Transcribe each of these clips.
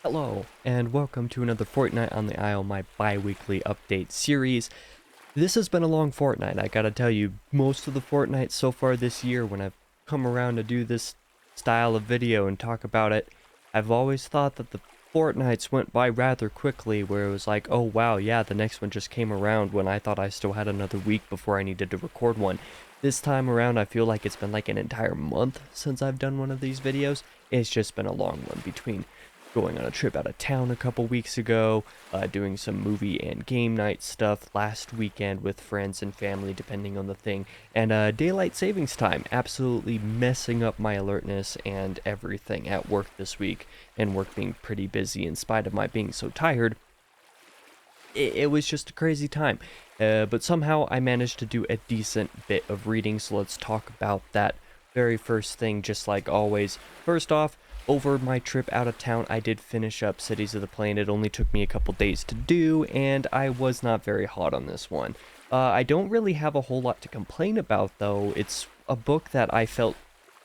Hello, and welcome to another Fortnight on the Isle, my bi-weekly update series. This has been a long fortnight, I gotta tell you. Most of the fortnights so far this year, when I've come around to do this style of video and talk about it, I've always thought that the fortnights went by rather quickly, where it was like, oh wow, yeah, the next one just came around when I thought I still had another week before I needed to record one. This time around, I feel like it's been like an entire month since I've done one of these videos. It's just been a long one between going on a trip out of town a couple weeks ago, doing some movie and game night stuff last weekend with friends and family, depending on the thing, and daylight savings time absolutely messing up my alertness and everything at work this week, and work being pretty busy in spite of my being so tired. It was just a crazy time, but somehow I managed to do a decent bit of reading, so let's talk about that very first thing, just like always. First off, over my trip out of town, I did finish up Cities of the Plain. It only took me a couple days to do, and I was not very hot on this one. I don't really have a whole lot to complain about, though. It's a book that I felt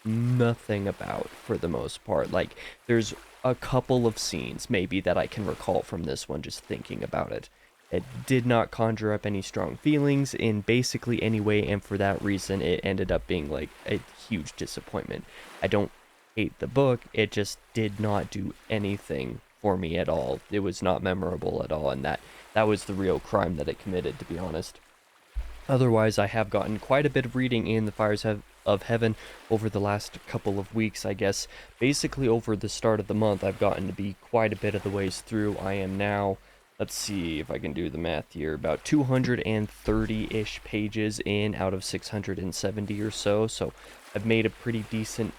nothing about for the most part. Like, there's a couple of scenes, maybe, that I can recall from this one just thinking about it. It did not conjure up any strong feelings in basically any way, and for that reason, it ended up being, like, a huge disappointment. I don't hate the book, it just did not do anything for me at all. It was not memorable at all, and that was the real crime that it committed, to be honest. Otherwise, I have gotten quite a bit of reading in the Fires of Heaven over the last couple of weeks, I guess. Basically, over the start of the month, I've gotten to be quite a bit of the ways through. I am now, let's see if I can do the math here, about 230-ish pages in out of 670 or so, so I've made a pretty decent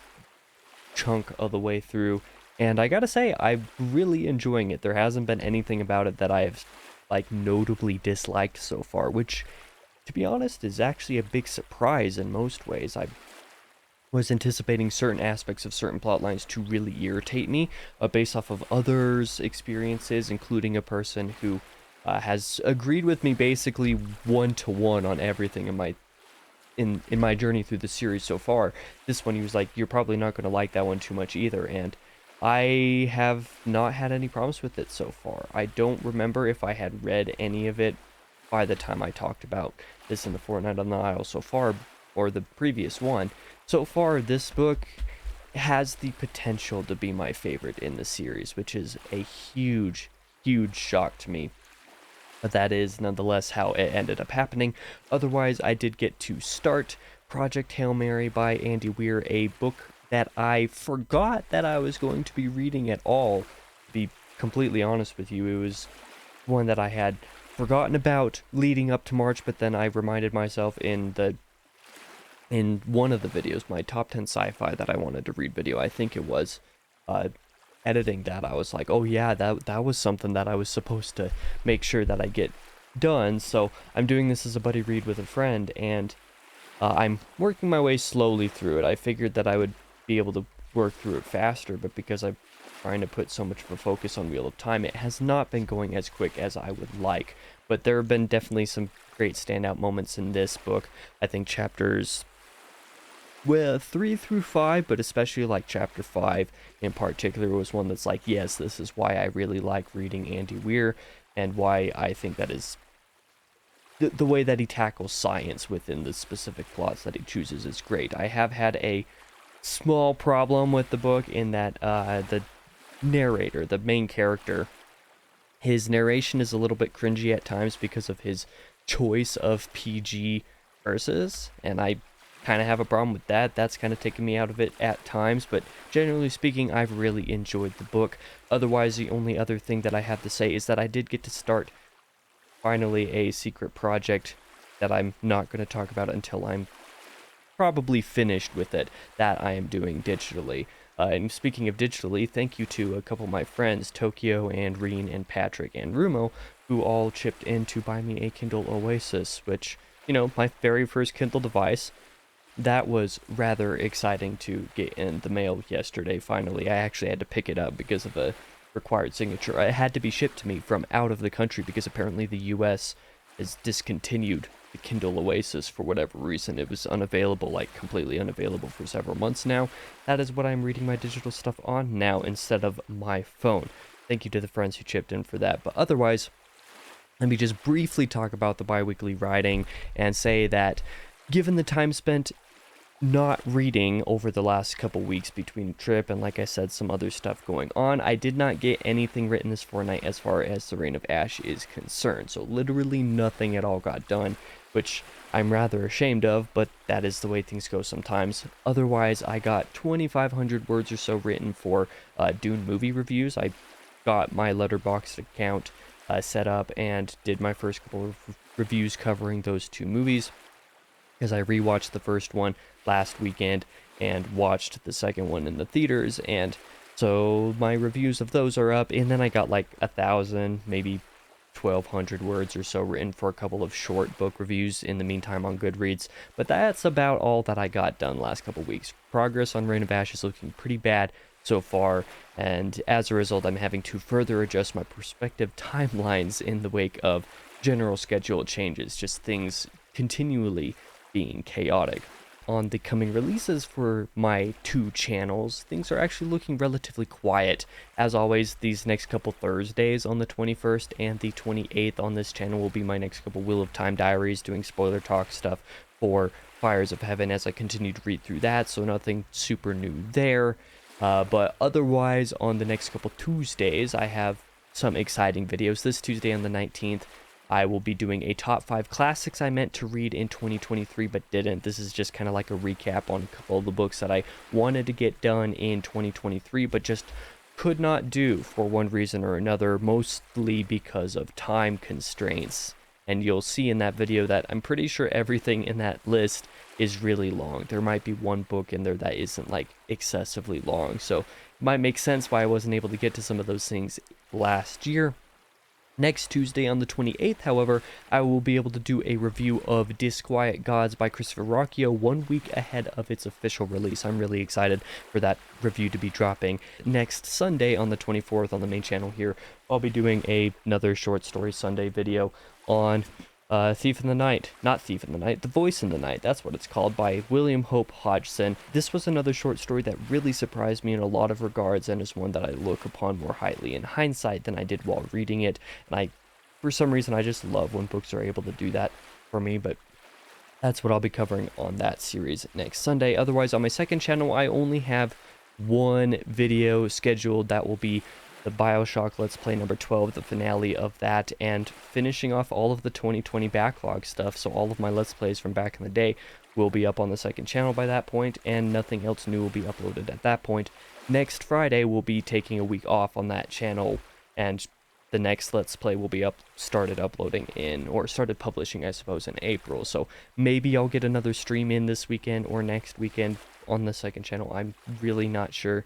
chunk of the way through, and I gotta say, I'm really enjoying it. There hasn't been anything about it that I've, like, notably disliked so far, which, to be honest, is actually a big surprise in most ways. I was anticipating certain aspects of certain plot lines to really irritate me, based off of others' experiences, including a person who has agreed with me basically one-to-one on everything in my journey through the series so far. This one, he was like, you're probably not going to like that one too much either, and I have not had any problems with it so far. I don't remember if I had read any of it by the time I talked about this in the Fortnite on the Isle so far, or the previous one. So far, this book has the potential to be my favorite in the series, which is a huge, huge shock to me. But that is nonetheless how it ended up happening. Otherwise, I did get to start Project Hail Mary by Andy Weir, a book that I forgot that I was going to be reading at all. To be completely honest with you, it was one that I had forgotten about leading up to March, but then I reminded myself in one of the videos, my top 10 sci-fi that I wanted to read video, I think it was, editing that, I was like, oh yeah, that was something that I was supposed to make sure that I get done. So I'm doing this as a buddy read with a friend, and I'm working my way slowly through it. I figured that I would be able to work through it faster, but because I'm trying to put so much of a focus on Wheel of Time, it has not been going as quick as I would like. But there have been definitely some great standout moments in this book. I think chapters 3 through 5, but especially like chapter 5 in particular was one that's like, yes, this is why I really like reading Andy Weir, and why I think that is the way that he tackles science within the specific plots that he chooses is great. I have had a small problem with the book in that the narrator, the main character, his narration is a little bit cringy at times because of his choice of PG verses, and I kind of have a problem with that. That's kind of taken me out of it at times, but generally speaking, I've really enjoyed the book. Otherwise, the only other thing that I have to say is that I did get to start finally a secret project that I'm not going to talk about until I'm probably finished with it, that I am doing digitally. And speaking of digitally, thank you to a couple of my friends, Tokyo and Reen and Patrick and Rumo, who all chipped in to buy me a Kindle Oasis, which, you know, my very first Kindle device. That was rather exciting to get in the mail yesterday, finally. I actually had to pick it up because of a required signature. It had to be shipped to me from out of the country because apparently the US has discontinued the Kindle Oasis for whatever reason. It was unavailable, like completely unavailable for several months now. That is what I'm reading my digital stuff on now instead of my phone. thank you to the friends who chipped in for that. But otherwise, let me just briefly talk about the bi-weekly writing and say that given the time spent not reading over the last couple weeks between trip and, like I said, some other stuff going on, I did not get anything written this fortnight as far as the Reign of Ash is concerned. So literally nothing at all got done, which I'm rather ashamed of, but that is the way things go sometimes. Otherwise, I got 2,500 words or so written for Dune movie reviews. I got my Letterboxd account set up and did my first couple of reviews covering those two movies, because I rewatched the first one last weekend and watched the second one in the theaters, and so my reviews of those are up. And then I got like 1,000, maybe 1,200 words or so written for a couple of short book reviews in the meantime on Goodreads. But that's about all that I got done last couple weeks. Progress on Reign of Ash is looking pretty bad so far, and as a result, I'm having to further adjust my perspective timelines in the wake of general schedule changes, just things continually being chaotic. On the coming releases for my two channels, things are actually looking relatively quiet. As always, these next couple Thursdays on the 21st and the 28th on this channel will be my next couple Wheel of Time diaries, doing spoiler talk stuff for Fires of Heaven as I continue to read through that, so nothing super new there. But otherwise, on the next couple Tuesdays, I have some exciting videos. This Tuesday on the 19th, I will be doing a top 5 classics I meant to read in 2023 but didn't. This is just kind of like a recap on a couple of the books that I wanted to get done in 2023 but just could not do for one reason or another, mostly because of time constraints. And you'll see in that video that I'm pretty sure everything in that list is really long. There might be one book in there that isn't like excessively long, so it might make sense why I wasn't able to get to some of those things last year. Next Tuesday on the 28th, however, I will be able to do a review of Disquiet Gods by Christopher Rocchio 1 week ahead of its official release. I'm really excited for that review to be dropping. Next Sunday on the 24th on the main channel here, I'll be doing another short story Sunday video on Thief in the Night. Not Thief in the Night, The Voice in the Night. That's what it's called, by William Hope Hodgson. This was another short story that really surprised me in a lot of regards and is one that I look upon more highly in hindsight than I did while reading it. And for some reason, I just love when books are able to do that for me, but that's what I'll be covering on that series next Sunday. Otherwise, on my second channel, I only have one video scheduled. That will be the BioShock Let's Play number 12, the finale of that, and finishing off all of the 2020 backlog stuff. So all of my Let's Plays from back in the day will be up on the second channel by that point, and nothing else new will be uploaded at that point. Next Friday, we'll be taking a week off on that channel, and the next Let's Play will be started publishing, I suppose, in April. So maybe I'll get another stream in this weekend or next weekend on the second channel. I'm really not sure.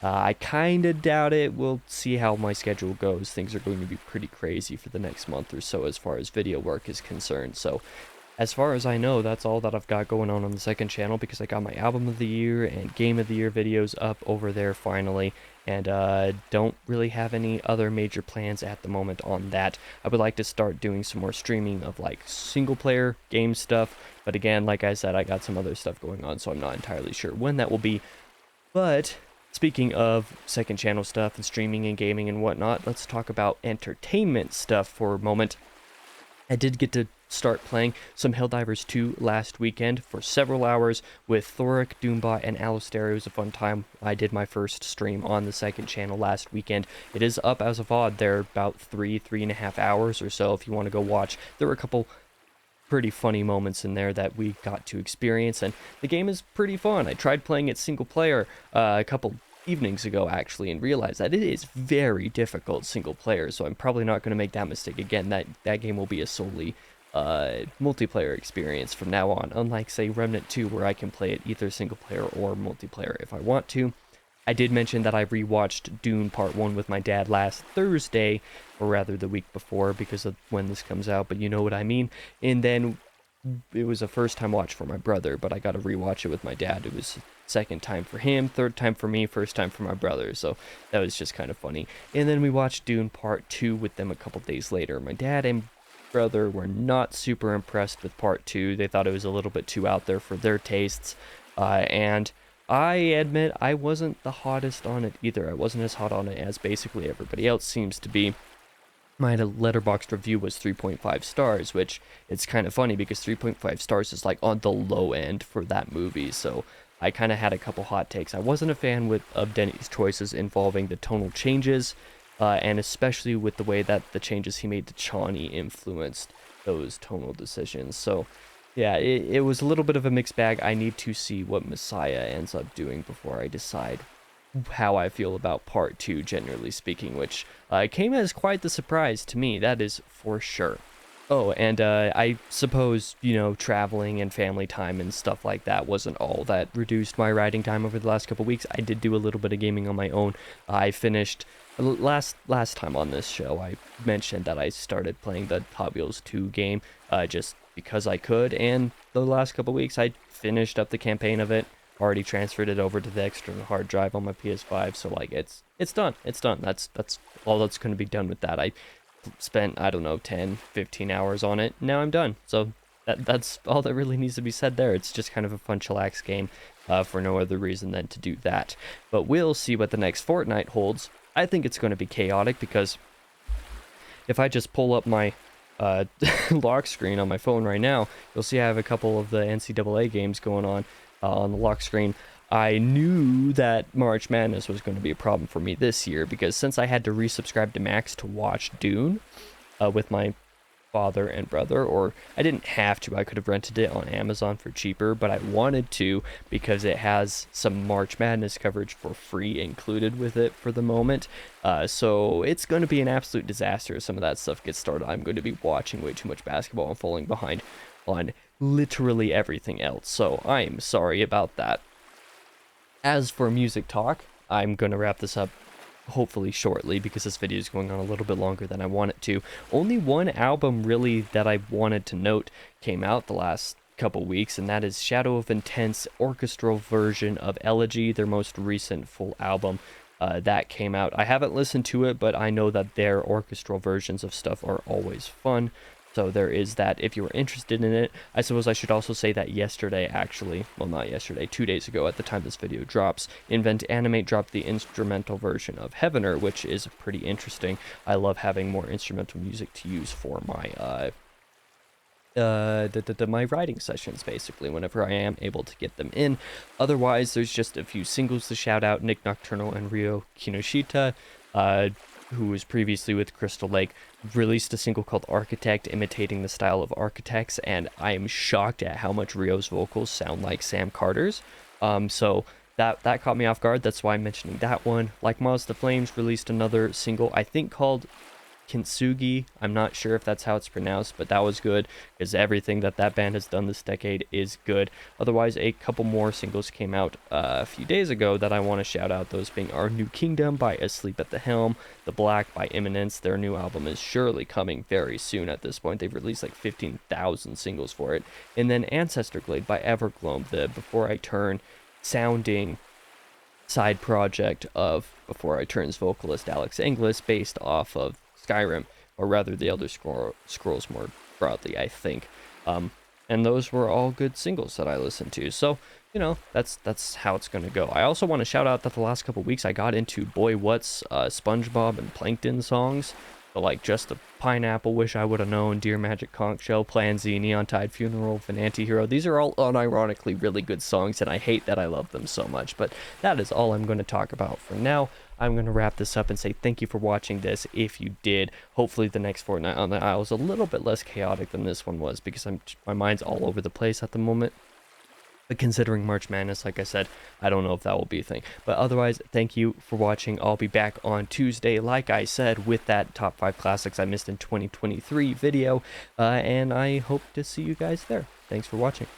I kind of doubt it. We'll see how my schedule goes. Things are going to be pretty crazy for the next month or so as far as video work is concerned. So as far as I know, that's all that I've got going on the second channel, because I got my Album of the Year and Game of the Year videos up over there finally, and don't really have any other major plans at the moment on that. I would like to start doing some more streaming of like single player game stuff, but again, like I said, I got some other stuff going on, so I'm not entirely sure when that will be. But speaking of second channel stuff and streaming and gaming and whatnot, let's talk about entertainment stuff for a moment. I did get to start playing some Helldivers 2 last weekend for several hours with Thoric, Doombot, and Alistair. It was a fun time. I did my first stream on the second channel last weekend. It is up as a VOD. They're about 3.5 hours or so if you want to go watch. There were a couple pretty funny moments in there that we got to experience, and the game is pretty fun. I tried playing it single player a couple evenings ago actually, and realized that it is very difficult single player, so I'm probably not going to make that mistake again. That game will be a solely multiplayer experience from now on, unlike say Remnant 2, where I can play it either single player or multiplayer if I want to. I did mention that I rewatched Dune Part 1 with my dad last Thursday, or rather the week before because of when this comes out, but you know what I mean. And then it was a first time watch for my brother, but I got to rewatch it with my dad. It was second time for him, third time for me, first time for my brother, so that was just kind of funny. And then we watched Dune Part 2 with them a couple days later. My dad and brother were not super impressed with Part 2. They thought it was a little bit too out there for their tastes, and I admit I wasn't the hottest on it either. I wasn't as hot on it as basically everybody else seems to be. My letterboxd review was 3.5 stars, which it's kind of funny because 3.5 stars is like on the low end for that movie. So I kind of had a couple hot takes. I wasn't a fan of Denny's choices involving the tonal changes, and especially with the way that the changes he made to Chani influenced those tonal decisions. So yeah, it was a little bit of a mixed bag. I need to see what Messiah ends up doing before I decide how I feel about part two, generally speaking, which came as quite the surprise to me, that is for sure. Oh, and I suppose, traveling and family time and stuff like that wasn't all that reduced my writing time over the last couple weeks. I did do a little bit of gaming on my own. I finished last time on this show. I mentioned that I started playing the Hot Wheels 2 game just because I could, and the last couple weeks I finished up the campaign of it. Already transferred it over to the external hard drive on my PS5, so like it's done. It's done. That's all that's going to be done with that. I spent, I don't know, 10, 15 hours on it. Now I'm done. So that's all that really needs to be said there. It's just kind of a fun chillax game for no other reason than to do that. But we'll see what the next Fortnite holds. I think it's going to be chaotic because if I just pull up my lock screen on my phone right now, you'll see I have a couple of the NCAA games going on the lock screen. I knew that March Madness was going to be a problem for me this year because since I had to resubscribe to Max to watch Dune with my father and brother, or I didn't have to, I could have rented it on Amazon for cheaper, but I wanted to because it has some March Madness coverage for free included with it for the moment. So it's going to be an absolute disaster if some of that stuff gets started. I'm going to be watching way too much basketball and falling behind on literally everything else, so I'm sorry about that. As for music talk, I'm gonna wrap this up hopefully shortly because this video is going on a little bit longer than I want it to. Only one album really that I wanted to note came out the last couple weeks, and that is Shadow of Intense orchestral version of Elegy, their most recent full album that came out. I haven't listened to it, but I know that their orchestral versions of stuff are always fun. So there is that if you were interested in it. I suppose I should also say that yesterday, actually, well, not yesterday, 2 days ago at the time this video drops, Invent Animate dropped the instrumental version of Heavener, which is pretty interesting. I love having more instrumental music to use for my my writing sessions, basically, whenever I am able to get them in. Otherwise, there's just a few singles to shout out. Nick Nocturnal and Ryo Kinoshita, who was previously with Crystal Lake, released a single called Architect, imitating the style of Architects, and I am shocked at how much Ryo's vocals sound like Sam Carter's. So that caught me off guard. That's why I'm mentioning that one. Like Moz the Flames released another single, I think called Kintsugi. I'm not sure if that's how it's pronounced, but that was good because everything that band has done this decade is good. Otherwise, a couple more singles came out a few days ago that I want to shout out, those being Our New Kingdom by Asleep at the Helm, The Black by Imminence. Their new album is surely coming very soon at this point. They've released like 15,000 singles for it. And then Ancestor Glade by Everglow, the Before I Turn sounding side project of Before I Turn's vocalist Alex Inglis, based off of Skyrim, or rather the Elder Scrolls more broadly, I think. And those were all good singles that I listened to. So, that's how it's going to go. I also want to shout out that the last couple weeks I got into Boy What's SpongeBob and Plankton songs. So, like Just a Pineapple, Wish I Would Have Known, Dear Magic Conch Shell, Plan Z, Neon Tide, Funeral of an Antihero. These are all unironically really good songs, and I hate that I love them so much. But that is all I'm going to talk about for now. I'm going to wrap this up and say thank you for watching this if you did. Hopefully the next Fortnite on the Isle is a little bit less chaotic than this one was because my mind's all over the place at the moment. But considering March Madness, like I said, I don't know if that will be a thing. But otherwise, thank you for watching. I'll be back on Tuesday, like I said, with that top 5 classics I missed in 2023 video. And I hope to see you guys there. Thanks for watching.